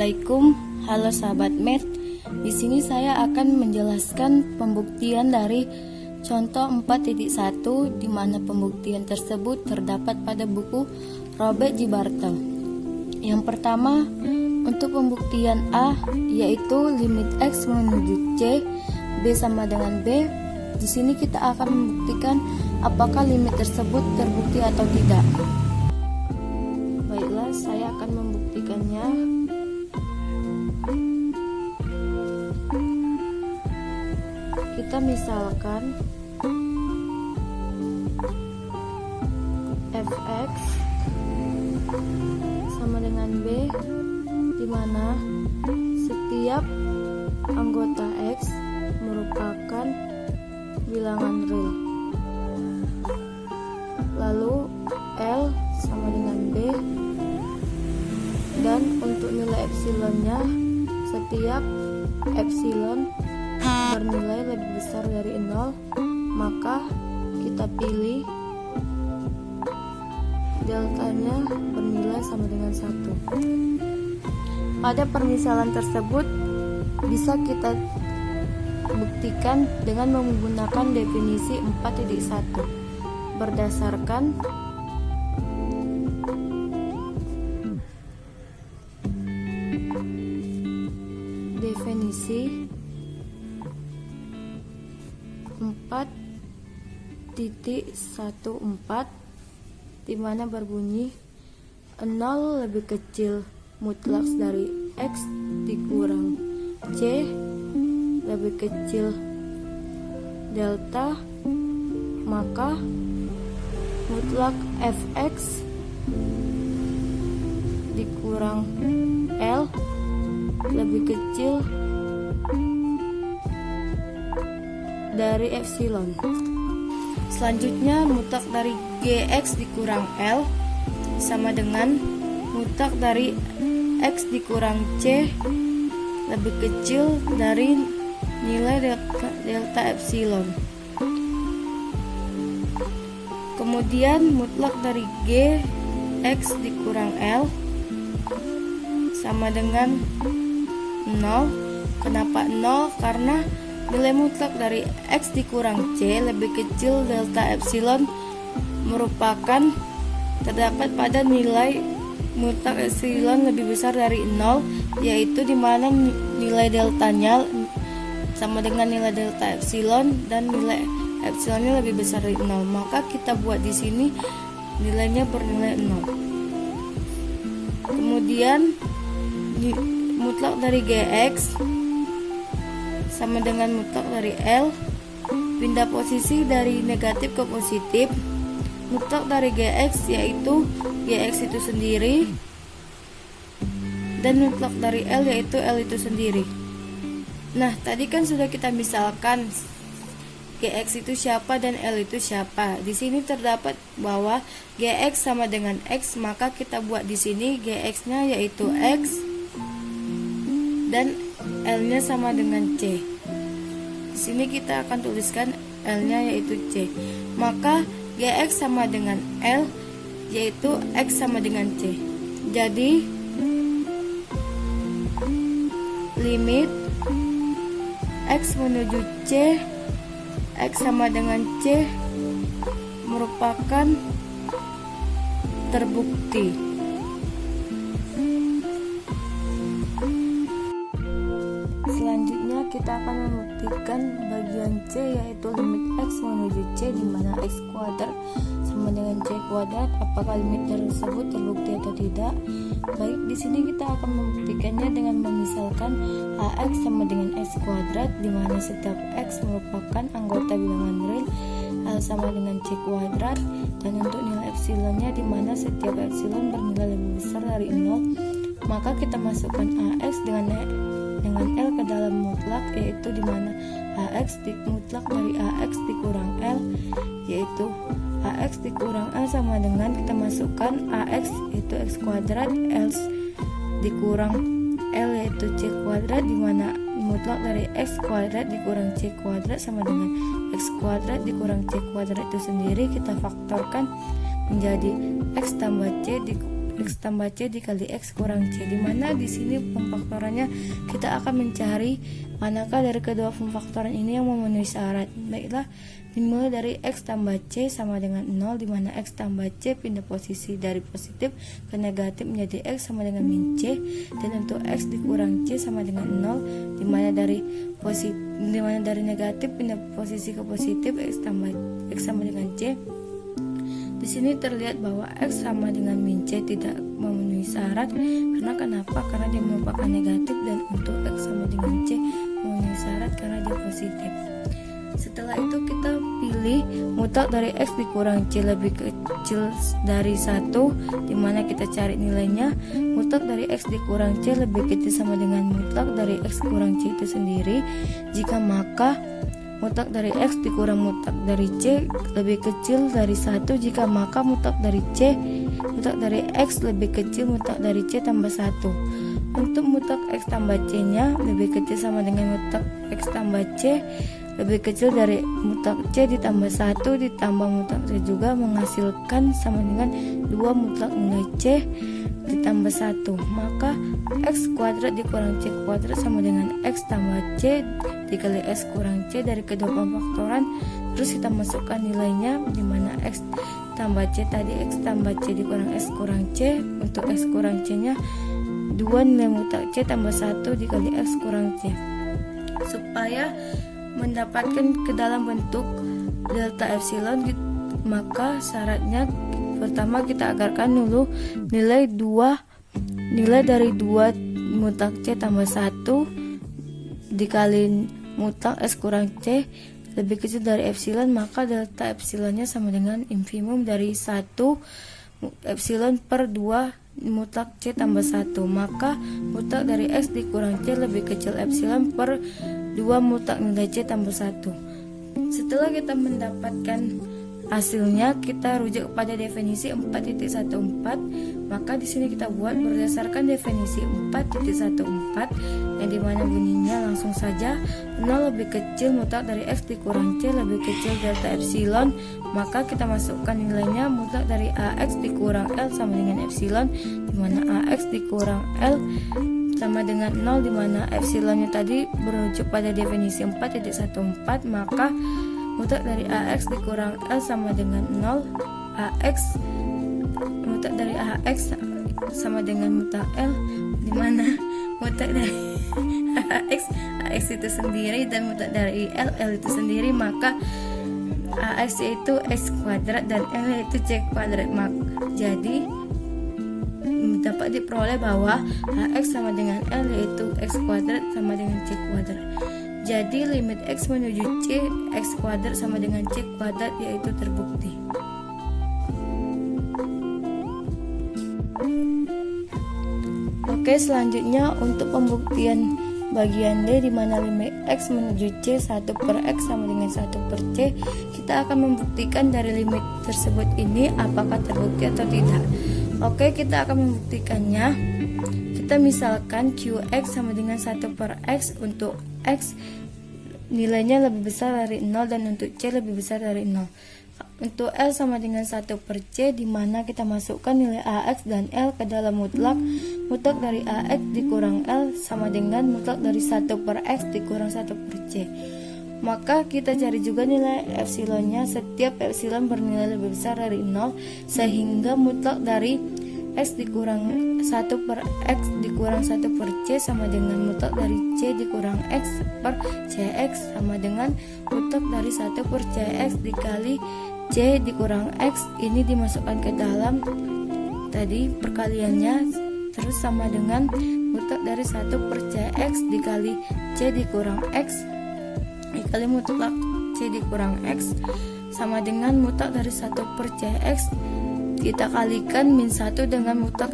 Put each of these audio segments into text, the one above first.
Assalamualaikum, halo sahabat math. Di sini saya akan menjelaskan pembuktian dari contoh 4.1 di mana pembuktian tersebut terdapat pada buku Robert G. Bartle. Yang pertama, untuk pembuktian A yaitu limit X menuju C, B sama dengan B. Di sini kita akan membuktikan apakah limit tersebut terbukti atau tidak. Baiklah, saya akan membuktikannya. Kita misalkan fx sama dengan b, di mana setiap anggota x merupakan bilangan real. Lalu L sama dengan B, dan untuk nilai epsilonnya setiap epsilon bernilai lebih besar dari 0, maka kita pilih deltanya bernilai sama dengan 1. Pada permisalan tersebut bisa kita buktikan dengan menggunakan definisi 4.1 berdasarkan definisi 4.14 di mana berbunyi 0 lebih kecil mutlak dari X dikurang C lebih kecil delta, maka mutlak fx dikurang L lebih kecil dari epsilon. Selanjutnya mutlak dari Gx dikurang L sama dengan mutlak dari X dikurang C lebih kecil dari nilai delta epsilon. Kemudian mutlak dari G X dikurang L sama dengan 0. Kenapa 0? Karena nilai mutlak dari X dikurang C lebih kecil delta epsilon merupakan terdapat pada nilai mutlak epsilon lebih besar dari 0, yaitu dimana nilai deltanya sama dengan nilai delta epsilon dan nilai epsilonnya lebih besar dari 0. Maka kita buat di sini nilainya bernilai 0. Kemudian mutlak dari Gx sama dengan mutlak dari L, pindah posisi dari negatif ke positif. Mutlak dari Gx yaitu Gx itu sendiri, dan mutlak dari L yaitu L itu sendiri. Nah, tadi kan sudah kita misalkan Gx itu siapa dan L itu siapa. Di sini terdapat bahwa Gx sama dengan X, maka kita buat di sini Gx-nya yaitu X dan L-nya sama dengan C. Di sini kita akan tuliskan L-nya yaitu C. Maka Gx sama dengan L yaitu X sama dengan C. Jadi limit X menuju C, X sama dengan C merupakan terbukti. Selanjutnya kita akan membuktikan bagian C yaitu limit X menuju C, di mana X kuadrat sama dengan C kuadrat, apakah limit tersebut terbukti atau tidak. Baik, di sini kita akan membuktikannya dengan memisalkan AX sama dengan X kuadrat, di mana setiap X merupakan anggota bilangan real, L sama dengan C kuadrat, dan untuk nilai epsilonnya di mana setiap epsilon bernilai lebih besar dari 0, maka kita masukkan AX dengan L ke dalam mutlak, yaitu di mana AX mutlak dari AX dikurang L yaitu AX dikurang L sama dengan kita masukkan AX itu X kuadrat, L dikurang L yaitu C kuadrat, di mana mutlak dari X kuadrat dikurang C kuadrat sama dengan X kuadrat dikurang C kuadrat itu sendiri kita faktorkan menjadi X tambah C X tambah C dikali X kurang C, dimana di sini pemfaktorannya kita akan mencari manakah dari kedua pemfaktoran ini yang memenuhi syarat. Baiklah, dimulai dari X tambah C sama dengan 0, dimana X tambah C pindah posisi dari positif ke negatif menjadi X sama dengan min C, dan untuk X dikurang C sama dengan 0, dimana dari negatif pindah posisi ke positif X sama dengan C. Di sini terlihat bahwa X sama dengan min C tidak memenuhi syarat. Karena kenapa? Karena dia merupakan negatif, dan untuk X sama dengan C memenuhi syarat karena dia positif. Setelah itu kita pilih mutlak dari X dikurang C lebih kecil dari 1, dimana kita cari nilainya. Mutlak dari X dikurang C lebih kecil sama dengan mutlak dari X kurang C itu sendiri. Jika maka mutlak dari X dikurang mutlak dari C lebih kecil dari 1, jika maka mutlak dari X lebih kecil mutlak dari C tambah 1. Untuk mutlak X tambah C nya lebih kecil sama dengan mutlak X tambah C lebih kecil dari mutlak C ditambah 1 ditambah mutlak C juga menghasilkan sama dengan 2 mutlak nilai C ditambah 1. Maka X kuadrat dikurang C kuadrat sama dengan X tambah C dikali X kurang C dari kedua pemfaktoran. Terus kita masukkan nilainya, dimana X tambah C tadi X tambah C dikurang X kurang C. Untuk X kurang C nya 2 nilai mutlak C tambah 1 dikali X kurang C. Supaya mendapatkan ke dalam bentuk delta epsilon, maka syaratnya pertama kita agarkan dulu nilai dari 2 mutlak C tambah 1 dikali mutlak S kurang C lebih kecil dari epsilon, maka delta epsilonnya sama dengan infimum dari 1 epsilon per 2 mutlak C tambah 1. Maka mutlak dari X dikurang C lebih kecil epsilon per 2 mutlak nilai C tambah 1. Setelah kita mendapatkan hasilnya, kita rujuk pada definisi 4.14. Maka di sini kita buat berdasarkan definisi 4.14 yang dimana bunyinya langsung saja 0 lebih kecil mutlak dari X dikurang C lebih kecil delta epsilon. Maka kita masukkan nilainya, mutlak dari AX dikurang L sama dengan epsilon, dimana AX dikurang L sama dengan 0, dimana epsilonnya tadi berujuk pada definisi 4.14. Maka mutlak dari AX dikurang L sama dengan 0. Mutlak dari AX sama dengan mutlak L, dimana mutlak dari AX itu sendiri dan mutlak dari L itu sendiri. Maka AX yaitu X kuadrat dan L yaitu C kuadrat. Jadi dapat diperoleh bahwa AX sama dengan L yaitu X kuadrat sama dengan C kuadrat. Jadi limit X menuju C, X kuadrat sama dengan C kuadrat yaitu terbukti. Oke, selanjutnya untuk pembuktian bagian D, di mana limit X menuju C 1 per X sama dengan 1 per C, kita akan membuktikan dari limit tersebut ini apakah terbukti atau tidak. Oke, kita akan membuktikannya. Kita misalkan QX sama dengan 1 per X. Untuk X nilainya lebih besar dari 0 dan untuk C lebih besar dari 0. Untuk L sama dengan 1 per C, dimana kita masukkan nilai AX dan L ke dalam mutlak. Mutlak dari AX dikurang L sama dengan mutlak dari 1 per X dikurang 1 per C. Maka kita cari juga nilai epsilonnya. Setiap epsilon bernilai lebih besar dari 0, sehingga mutlak dari X dikurang 1 per X dikurang 1 per C sama dengan mutlak dari C dikurang X per CX sama dengan mutlak dari 1 per CX dikali C dikurang X. Ini dimasukkan ke dalam tadi perkaliannya, terus sama dengan mutlak dari 1 per CX dikali C dikurang X dikali mutlak C dikurang X sama dengan mutlak dari 1 per CX kita kalikan min 1 dengan mutlak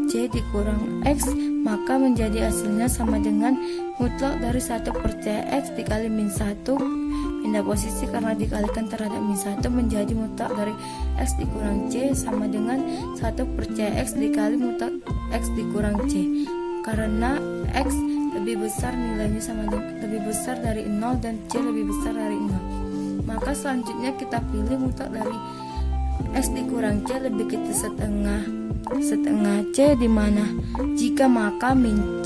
C dikurang X, maka menjadi hasilnya sama dengan mutlak dari 1 per CX dikali min 1, pindah posisi karena dikalikan terhadap min 1 menjadi mutlak dari X dikurang C sama dengan 1 per CX dikali mutlak X dikurang C. Karena X lebih besar nilainya sama dengan lebih besar dari 0 dan C lebih besar dari 0. Maka selanjutnya kita pilih mutlak dari X dikurang C lebih kecil setengah C, di mana jika maka min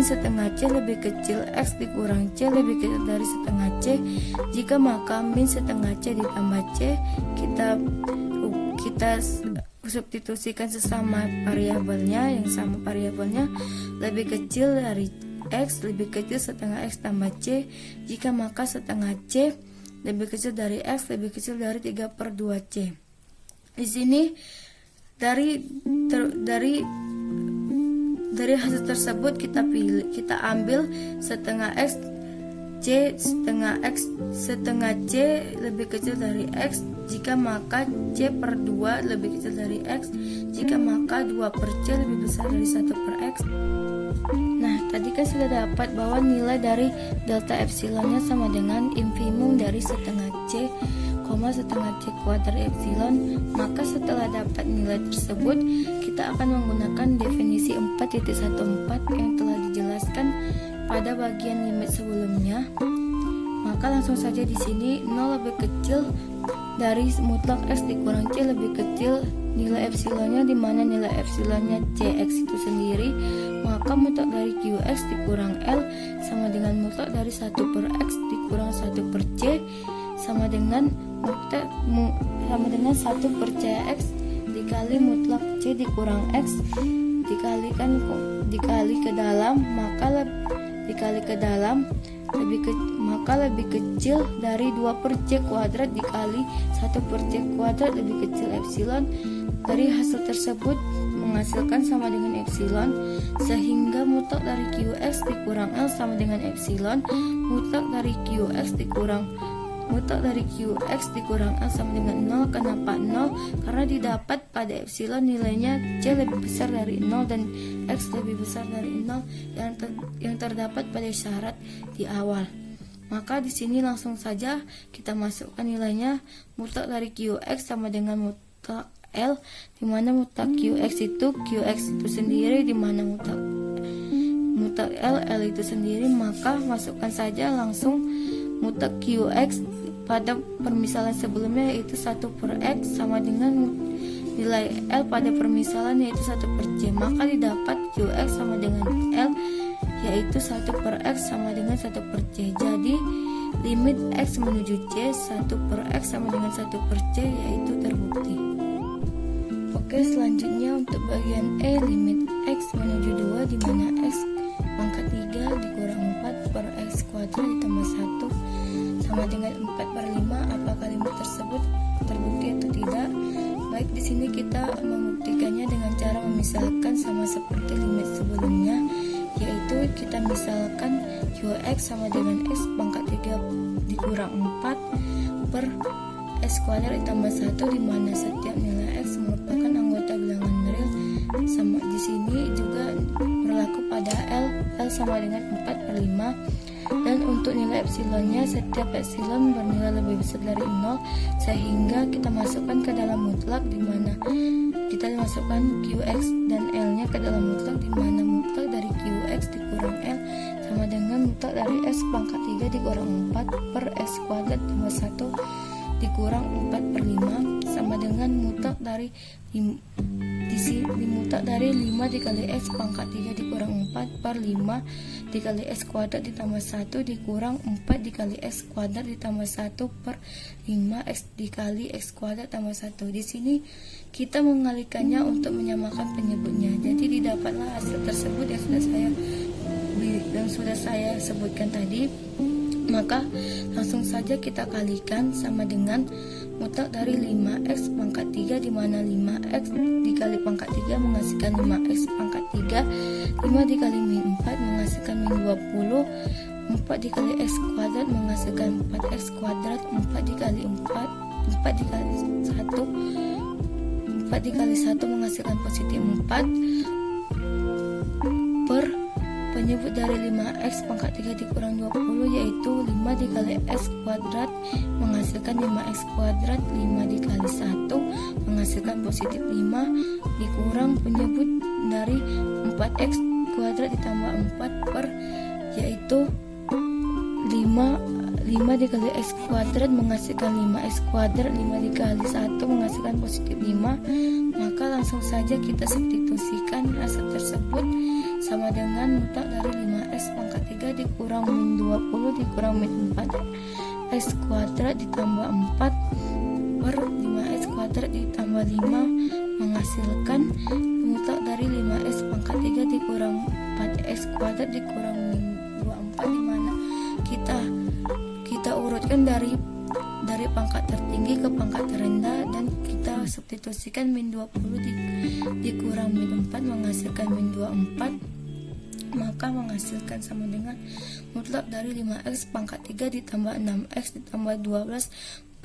setengah C lebih kecil X dikurang C lebih kecil dari setengah C. Jika maka min setengah C ditambah C, kita substitusikan sesama variabelnya, yang sama variabelnya lebih kecil dari X lebih kecil setengah X tambah C. Jika maka setengah C lebih kecil dari X lebih kecil dari 3/2 C. Di sini dari hasil tersebut kita ambil setengah X setengah C lebih kecil dari X. Jika maka C/2 lebih kecil dari X. Jika maka 2/C lebih besar dari 1/X. Nah, tadi kan sudah dapat bahwa nilai dari delta epsilonnya sama dengan infimum dari setengah C, setengah C kuadrat epsilon. Maka setelah dapat nilai tersebut, kita akan menggunakan definisi 4.14 yang telah dijelaskan pada bagian limit sebelumnya. Maka langsung saja di sini 0 lebih kecil dari mutlak X dikurang C lebih kecil nilai epsilonnya, di mana nilai epsilonnya Cx itu sendiri. Maka mutlak dari Qx dikurang L sama dengan mutlak dari 1/X dikurang 1/C sama dengan 1/Cx dikali mutlak C dikurang X dikali ke dalam, maka lebih kecil dari 2/C kuadrat dikali 1/C kuadrat lebih kecil epsilon. Dari hasil tersebut menghasilkan sama dengan epsilon, sehingga mutlak dari Qx dikurang L sama dengan epsilon. Mutlak dari Qx dikurang L sama dengan 0. Kenapa 0? Karena didapat pada epsilon nilainya C lebih besar dari 0 dan X lebih besar dari 0 yang terdapat pada syarat di awal. Maka di sini langsung saja kita masukkan nilainya. Mutlak dari Qx sama dengan mutlak L, di mana mutlak Qx itu sendiri, di mana mutlak L itu sendiri. Maka masukkan saja langsung mutlak Qx pada permisalan sebelumnya, yaitu 1/X sama dengan nilai L pada permisalan, yaitu 1/C. Maka didapat Qx sama dengan L, yaitu 1/X sama dengan 1/C. Jadi limit X menuju C 1/X sama dengan 1/C, yaitu terbukti. Oke, selanjutnya untuk bagian E, limit X menuju 2, di mana X pangkat 3 dikurang 4/X kuadrat ditambah 1 sama dengan 4/5. Apakah limit tersebut terbukti atau tidak? Baik, di sini kita membuktikannya dengan cara memisalkan sama seperti limit sebelumnya, yaitu kita misalkan Qx sama dengan X pangkat 3 dikurang 4/X kuadrat ditambah 1, di mana setiap nilai X merupakan anggota bilangan real. Sama di sini juga berlaku pada L sama dengan 4/5. Dan untuk nilai epsilonnya, setiap epsilon bernilai lebih besar dari 0, sehingga kita masukkan ke dalam mutlak, di mana kita masukkan Qx dan L-nya ke dalam mutlak, di mana mutlak dari Qx dikurang L sama dengan mutlak dari X pangkat 3 dikurang 4/X kuadrat tambah 1 dikurang 4/5 sama dengan mutlak dari mutlak dari 5 dikali X pangkat 3 dikurang 4/5 dikali X kuadrat ditambah 1 dikurang 4 dikali X kuadrat ditambah 1/5 X dikali X kuadrat tambah 1. Di sini kita mengalikannya untuk menyamakan penyebutnya. Jadi didapatlah hasil tersebut yang sudah saya sebutkan tadi. Maka langsung saja kita kalikan sama dengan mutlak dari 5x pangkat 3, di mana 5x dikali pangkat 3 menghasilkan 5x pangkat 3, 5 dikali min 4 menghasilkan min 20, 4 dikali x kuadrat menghasilkan 4x kuadrat, 4 dikali 1 menghasilkan positif 4 per penyebut dari 5x pangkat 3 dikurang 20, yaitu 5 dikali x kuadrat menghasilkan 5x kuadrat, 5 dikali 1 menghasilkan positif 5 dikurang penyebut dari 4x kuadrat ditambah 4 per, yaitu 5 5 dikali X kuadrat menghasilkan 5X kuadrat, 5 dikali 1 menghasilkan positif 5. Maka langsung saja kita substitusikan hasil tersebut sama dengan mutlak dari 5X pangkat 3 dikurang min 20 dikurang min 4X kuadrat ditambah 4 per 5X kuadrat ditambah 5 menghasilkan mutlak dari 5X pangkat 3 dikurang 4X kuadrat dikurang min 24, dimana kita urutkan dari pangkat tertinggi ke pangkat terendah dan kita substitusikan min 20 dikurang min 4 menghasilkan min 24, maka menghasilkan sama dengan mutlak dari 5X pangkat 3 ditambah 6X ditambah 12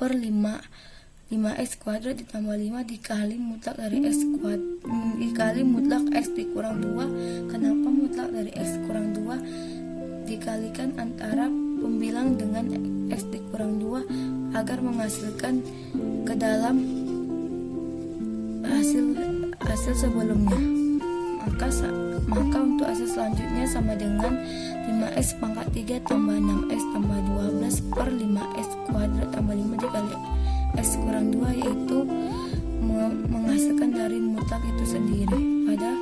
per 5X kuadrat ditambah 5 dikali mutlak dari X kuadrat dikali mutlak X dikurang 2. Kenapa mutlak dari X kurang 2? Dikalikan antara pembilang dengan X dikurang 2 agar menghasilkan ke dalam hasil sebelumnya. Maka untuk hasil selanjutnya sama dengan 5X pangkat 3 tambah 6X tambah 12 per 5X kuadrat tambah 5 dikali X kurang 2, yaitu menghasilkan dari mutlak itu sendiri pada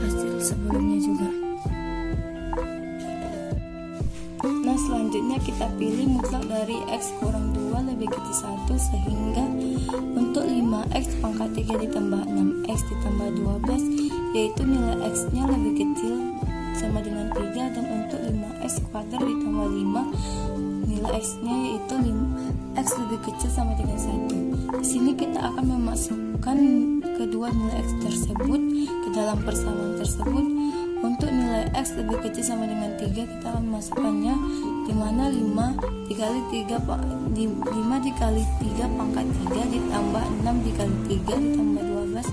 hasil sebelumnya juga. Nah, selanjutnya kita pilih mutlak dari X kurang 2 lebih kecil 1, sehingga untuk 5X pangkat 3 ditambah 6X ditambah 12 yaitu nilai X nya lebih kecil sama dengan 3, dan untuk 5X kuadrat ditambah 5 nilai X nya yaitu X lebih kecil sama dengan 1. Di sini kita akan memasukkan kedua nilai X tersebut ke dalam persamaan tersebut. Untuk nilai X lebih kecil sama dengan 3 kita akan memasukkannya, dimana 5 dikali 3 pangkat 3 ditambah 6 dikali 3 ditambah 12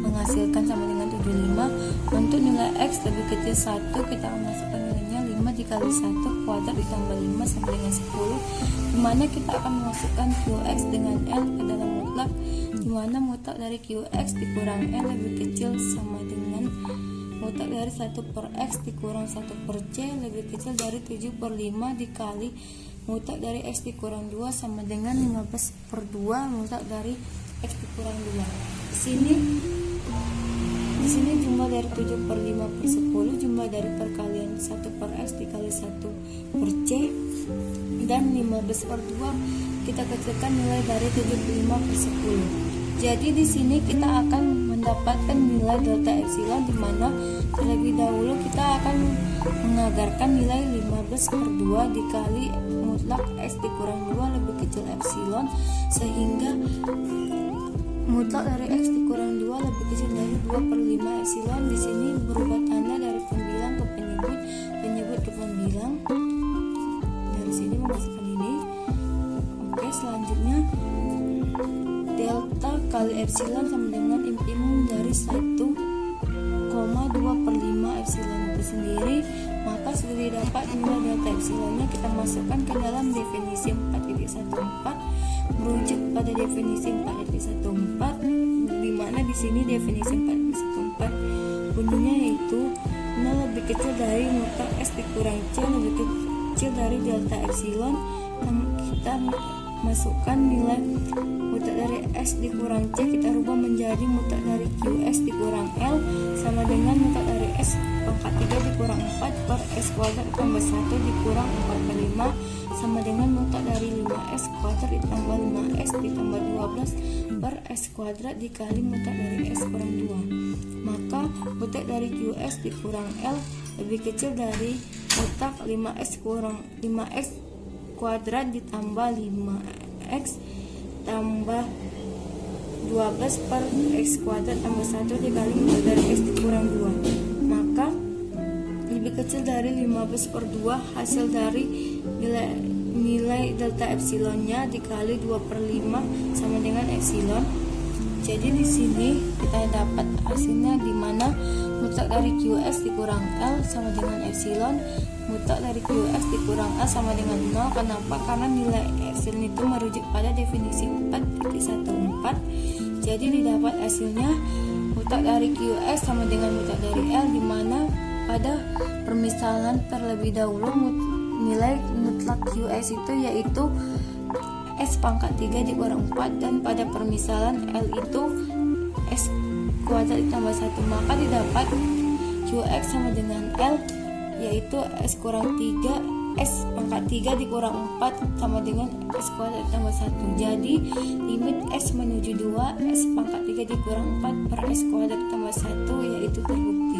menghasilkan sama dengan 75. Untuk nilai X lebih kecil 1 kita akan masukkan nilainya 5 dikali 1 kuadrat ditambah 5 sama dengan 10, dimana kita akan memasukkan QX dengan L ke dalam mutlak, dimana mutlak dari QX dikurang L lebih kecil sama dengan mutlak dari 1 per X dikurang 1 per C lebih kecil dari 7 per 5 dikali mutlak dari X dikurang 2 sama dengan 15 per 2 mutlak dari X dikurang 2. Di sini jumlah dari 7 per 5 per 10, jumlah dari perkalian 1 per X dikali 1 per C, dan 15 per 2 kita kecilkan nilai dari 75 per 10. Jadi di sini kita akan mendapatkan nilai delta epsilon, di mana terlebih dahulu kita akan mengagarkan nilai 15 per 2 dikali mutlak X dikurang 2 lebih kecil epsilon, sehingga mutlak dari X dikurang 2 lebih kecil dari 2 per 5 epsilon. Di sini berubah tanda dari pembilang ke penyebut ke pembilang. Dari sini memasukkan ini. Oke, selanjutnya delta kali epsilon sama dengan infimum dari 1,2 per 5 epsilon itu sendiri. Maka sudah didapat nilai delta epsilonnya, kita masukkan ke dalam definisi 4.14 merujuk pada definisi 4.14, di mana di sini definisi 4.14 bunyinya yaitu 0 lebih kecil dari mutlak X dikurang C lebih kecil dari delta epsilon. Kita masukkan nilai mutlak dari X dikurang C, kita rubah menjadi mutlak dari QX dikurang L sama dengan mutlak dari X pangkat 3 dikurang 4 per X kuadrat tambah 1 dikurang 4 per 5 sama dengan mutlak dari 5X kuadrat ditambah 5X ditambah 12 per X kuadrat dikali mutlak dari X kurang 2. Maka mutlak dari QX dikurang L lebih kecil dari mutlak 5X kuadrat ditambah 5X tambah 12 per X kuadrat tambah 1 dikali mutlak dari X dikurang 2. Maka lebih kecil dari 15 per 2 hasil dari nilai delta epsilonnya dikali 2 per 5 sama dengan epsilon. Jadi di sini kita dapat hasilnya, di mana mutlak dari QX dikurang L sama dengan epsilon, mutlak dari QX dikurang A sama dengan 0. Kenapa? Karena nilai epsilon itu merujuk pada definisi 4.14. Jadi didapat hasilnya mutlak dari QX sama dengan mutlak dari L, di mana pada permisalan terlebih dahulu nilai mutlak QX itu yaitu S pangkat 3 dikurang 4, dan pada permisalan L itu S kuadrat ditambah 1, maka didapat QX sama dengan L yaitu S kurang 3, S pangkat 3 dikurang 4 sama dengan S kuadrat ditambah 1. Jadi limit S menuju 2, S pangkat 3 dikurang 4 per S kuadrat ditambah 1 yaitu terbukti.